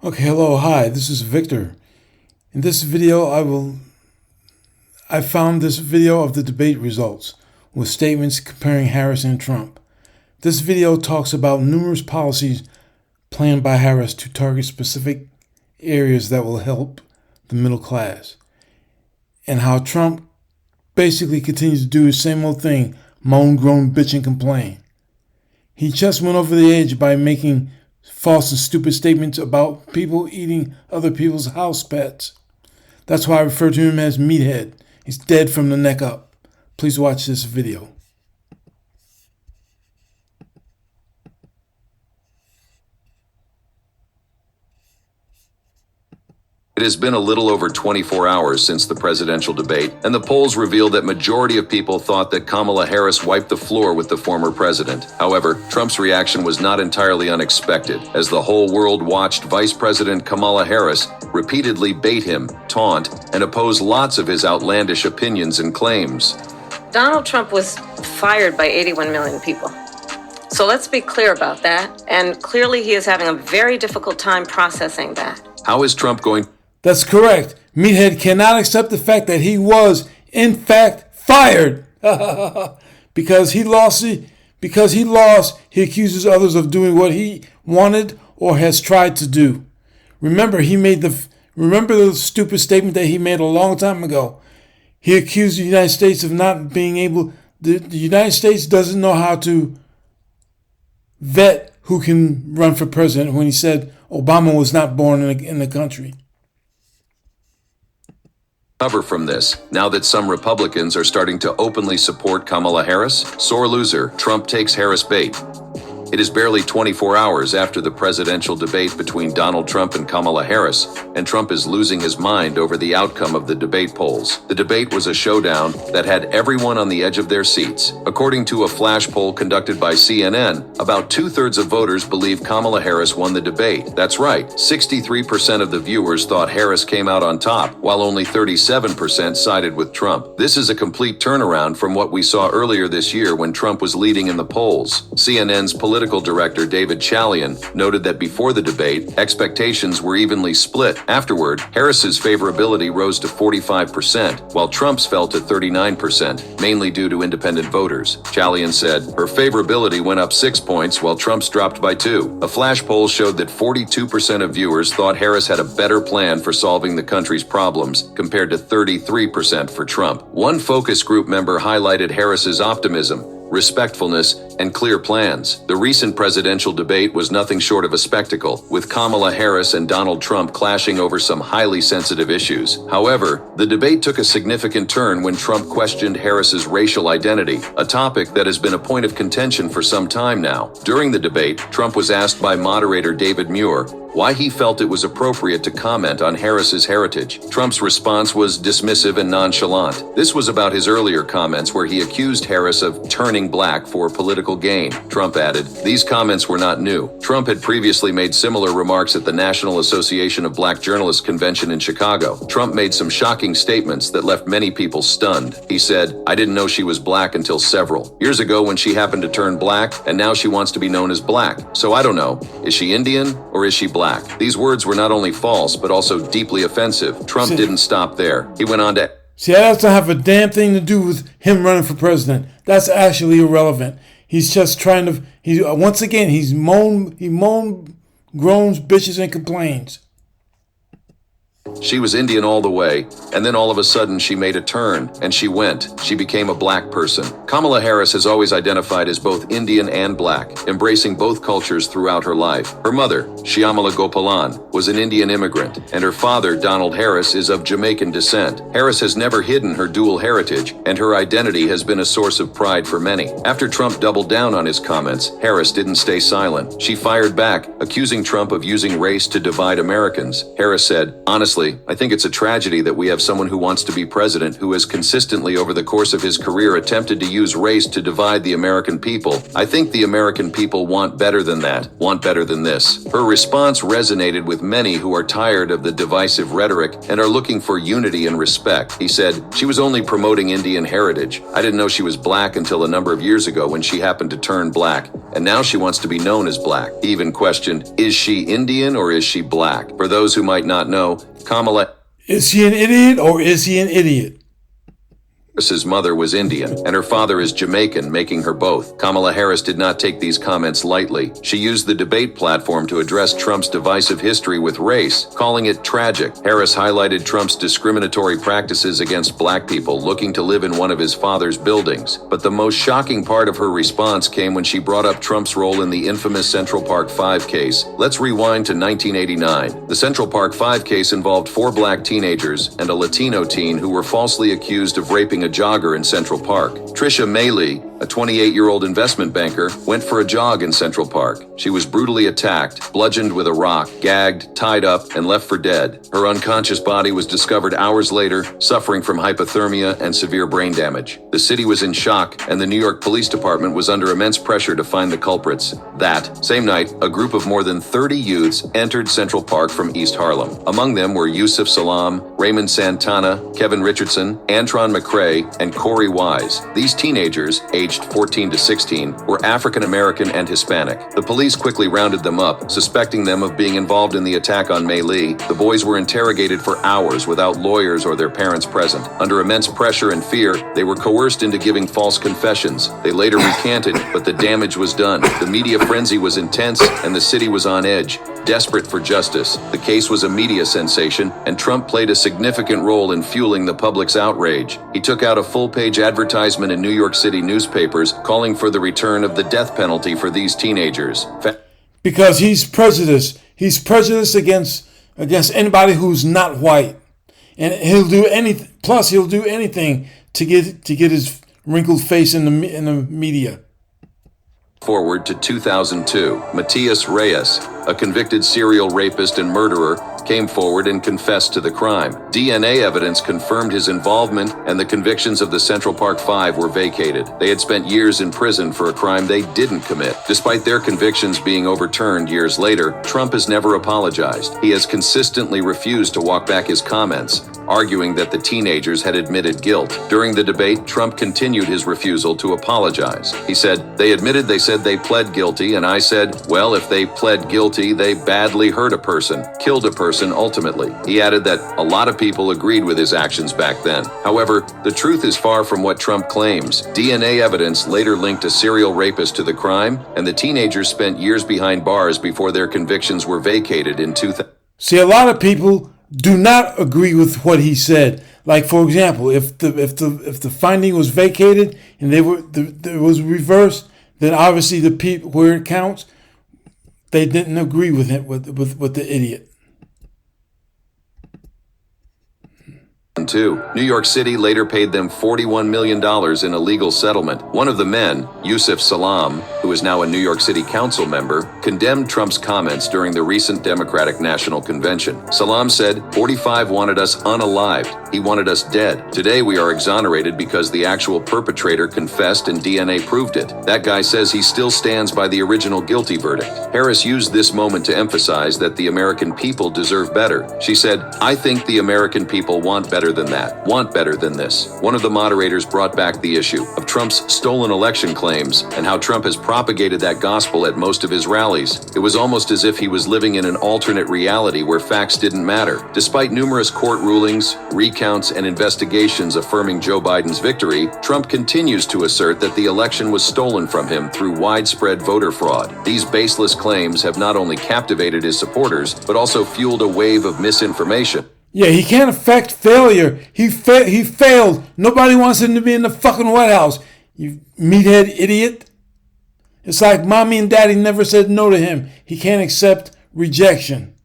Okay, hello, hi, this is Victor. In this video, I found this video of the debate results with statements comparing Harris and Trump. This video talks about numerous policies planned by Harris to target specific areas that will help the middle class, and how Trump basically continues to do the same old thing, moan, groan, bitch, and complain. He just went over the edge by making false and stupid statements about people eating other people's house pets. That's why I refer to him as Meathead. He's dead from the neck up. Please watch this video. It has been a little over 24 hours since the presidential debate, and the polls revealed that majority of people thought that Kamala Harris wiped the floor with the former president. However, Trump's reaction was not entirely unexpected, as the whole world watched Vice President Kamala Harris repeatedly bait him, taunt, and oppose lots of his outlandish opinions and claims. Donald Trump was fired by 81 million people. So let's be clear about that, and clearly he is having a very difficult time processing that. How is Trump going? That's correct. Meathead cannot accept the fact that he was, in fact, fired. Because he lost, he accuses others of doing what he wanted or has tried to do. Remember the stupid statement that he made a long time ago. He accused the United States of not being able. The United States doesn't know how to vet who can run for president when he said Obama was not born in the country. Recover from this, now that some Republicans are starting to openly support Kamala Harris? Sore loser, Trump takes Harris bait. It is barely 24 hours after the presidential debate between Donald Trump and Kamala Harris, and Trump is losing his mind over the outcome of the debate polls. The debate was a showdown that had everyone on the edge of their seats. According to a flash poll conducted by CNN, about 2/3 of voters believe Kamala Harris won the debate. That's right, 63% of the viewers thought Harris came out on top, while only 37% sided with Trump. This is a complete turnaround from what we saw earlier this year when Trump was leading in the polls. CNN's political director David Chalian noted that before the debate, expectations were evenly split. Afterward, Harris's favorability rose to 45%, while Trump's fell to 39%, mainly due to independent voters. Chalian said, her favorability went up 6 points while Trump's dropped by 2. A flash poll showed that 42% of viewers thought Harris had a better plan for solving the country's problems, compared to 33% for Trump. One focus group member highlighted Harris's optimism, respectfulness, and clear plans. The recent presidential debate was nothing short of a spectacle, with Kamala Harris and Donald Trump clashing over some highly sensitive issues. However, the debate took a significant turn when Trump questioned Harris's racial identity, a topic that has been a point of contention for some time now. During the debate, Trump was asked by moderator David Muir why he felt it was appropriate to comment on Harris's heritage. Trump's response was dismissive and nonchalant. This was about his earlier comments where he accused Harris of turning black for political gain. Trump added, these comments were not new. Trump had previously made similar remarks at the National Association of Black Journalists convention in Chicago. Trump made some shocking statements that left many people stunned. He said, I didn't know she was black until several years ago when she happened to turn black, and now she wants to be known as black. So I don't know. Is she Indian or is she black? These words were not only false, but also deeply offensive. Trump didn't stop there. He went on to... See, that doesn't have a damn thing to do with him running for president. That's actually irrelevant. He's just trying to... He groans, bitches, and complains. She was Indian all the way, and then all of a sudden she made a turn, and she became a black person. Kamala Harris has always identified as both Indian and black, embracing both cultures throughout her life. Her mother, Shyamala Gopalan, was an Indian immigrant, and her father, Donald Harris, is of Jamaican descent. Harris has never hidden her dual heritage, and her identity has been a source of pride for many. After Trump doubled down on his comments, Harris didn't stay silent. She fired back, accusing Trump of using race to divide Americans. Harris said, honestly, Seriously, I think it's a tragedy that we have someone who wants to be president who has consistently over the course of his career attempted to use race to divide the American people. I think the American people want better than that, want better than this. Her response resonated with many who are tired of the divisive rhetoric and are looking for unity and respect. He said, "She was only promoting Indian heritage. I didn't know she was black until a number of years ago when she happened to turn black, and now she wants to be known as black." He even questioned, is she Indian or is she black? For those who might not know, Kamala Is he an idiot or is he an idiot? Harris's mother was Indian, and her father is Jamaican, making her both. Kamala Harris did not take these comments lightly. She used the debate platform to address Trump's divisive history with race, calling it tragic. Harris highlighted Trump's discriminatory practices against black people looking to live in one of his father's buildings. But the most shocking part of her response came when she brought up Trump's role in the infamous Central Park 5 case. Let's rewind to 1989. The Central Park 5 case involved 4 black teenagers and a Latino teen who were falsely accused of raping a jogger in Central Park. Trisha Maylee, a 28-year-old investment banker, went for a jog in Central Park. She was brutally attacked, bludgeoned with a rock, gagged, tied up, and left for dead. Her unconscious body was discovered hours later, suffering from hypothermia and severe brain damage. The city was in shock, and the New York Police Department was under immense pressure to find the culprits. That same night, a group of more than 30 youths entered Central Park from East Harlem. Among them were Yusuf Salaam, Raymond Santana, Kevin Richardson, Antron McCray, and Corey Wise. These teenagers, aged 14 to 16, were African American and Hispanic. The police quickly rounded them up, suspecting them of being involved in the attack on May Lee. The boys were interrogated for hours without lawyers or their parents present. Under immense pressure and fear, they were coerced into giving false confessions. They later recanted, but the damage was done. The media frenzy was intense, and the city was on edge, desperate for justice. The case was a media sensation, and Trump played a significant role in fueling the public's outrage. He took out a full-page advertisement in New York City newspapers calling for the return of the death penalty for these teenagers. Because he's prejudiced. He's prejudiced against anybody who's not white, and he'll do anything. Plus, he'll do anything to get his wrinkled face in the media. Forward to 2002, Matias Reyes, a convicted serial rapist and murderer, came forward and confessed to the crime. DNA evidence confirmed his involvement, and the convictions of the Central Park 5 were vacated. They had spent years in prison for a crime they didn't commit. Despite their convictions being overturned years later, Trump has never apologized. He has consistently refused to walk back his comments, arguing that the teenagers had admitted guilt. During the debate, Trump continued his refusal to apologize. He said, they said they pled guilty, and I said, well, if they pled guilty, they badly hurt a person, killed a person ultimately. He added that a lot of people agreed with his actions back then. However, the truth is far from what Trump claims. DNA evidence later linked a serial rapist to the crime, and the teenagers spent years behind bars before their convictions were vacated in 2000. See, a lot of people do not agree with what he said. Like, for example, if the finding was vacated and it was reversed, then obviously the people where it counts, they didn't agree with it with the idiot. New York City later paid them $41 million in a legal settlement. One of the men, Yusuf Salaam, who is now a New York City council member, condemned Trump's comments during the recent Democratic National Convention. Salaam said, 45 wanted us unalived. He wanted us dead. Today we are exonerated because the actual perpetrator confessed and DNA proved it. That guy says he still stands by the original guilty verdict. Harris used this moment to emphasize that the American people deserve better. She said, I think the American people want better than that, want better than this. One of the moderators brought back the issue of Trump's stolen election claims and how Trump has propagated that gospel at most of his rallies. It was almost as if he was living in an alternate reality where facts didn't matter. Despite numerous court rulings, recounts, and investigations affirming Joe Biden's victory, Trump continues to assert that the election was stolen from him through widespread voter fraud. These baseless claims have not only captivated his supporters, but also fueled a wave of misinformation. Yeah, he can't affect failure. He failed. Nobody wants him to be in the fucking White House. You meathead idiot. It's like mommy and daddy never said no to him. He can't accept rejection.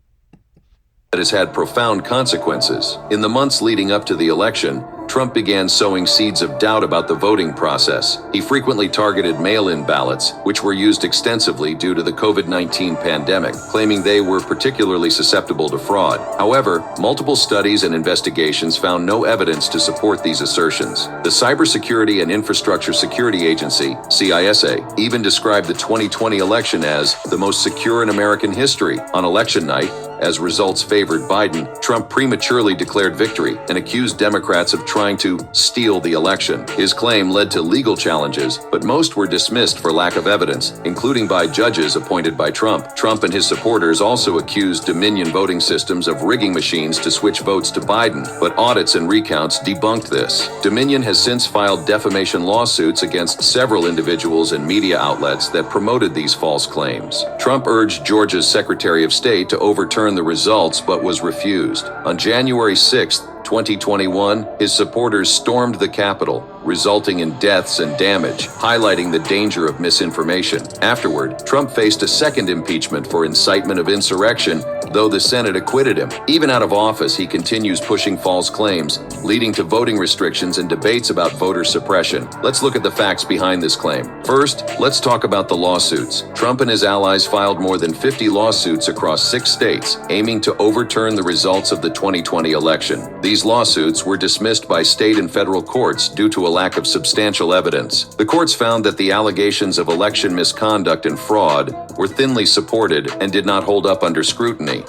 That has had profound consequences. In the months leading up to the election, Trump began sowing seeds of doubt about the voting process. He frequently targeted mail-in ballots, which were used extensively due to the COVID-19 pandemic, claiming they were particularly susceptible to fraud. However, multiple studies and investigations found no evidence to support these assertions. The Cybersecurity and Infrastructure Security Agency, CISA, even described the 2020 election as the most secure in American history. On election night, as results favored Biden, Trump prematurely declared victory and accused Democrats of trying to steal the election. His claim led to legal challenges, but most were dismissed for lack of evidence, including by judges appointed by Trump. Trump and his supporters also accused Dominion voting systems of rigging machines to switch votes to Biden, but audits and recounts debunked this. Dominion has since filed defamation lawsuits against several individuals and media outlets that promoted these false claims. Trump urged Georgia's Secretary of State to overturn the results but was refused. On January 6th, 2021, his supporters stormed the Capitol, resulting in deaths and damage, highlighting the danger of misinformation. Afterward, Trump faced a second impeachment for incitement of insurrection, though the Senate acquitted him. Even out of office, he continues pushing false claims, leading to voting restrictions and debates about voter suppression. Let's look at the facts behind this claim. First, let's talk about the lawsuits. Trump and his allies filed more than 50 lawsuits across 6 states, aiming to overturn the results of the 2020 election. These lawsuits were dismissed by state and federal courts due to a lack of substantial evidence. The courts found that the allegations of election misconduct and fraud were thinly supported and did not hold up under scrutiny.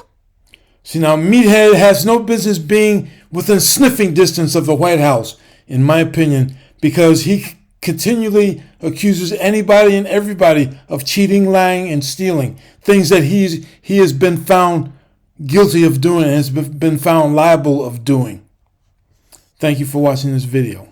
See, now, Meathead has no business being within sniffing distance of the White House, in my opinion, because he continually accuses anybody and everybody of cheating, lying, and stealing, things that he has been found guilty of doing and has been found liable of doing. Thank you for watching this video.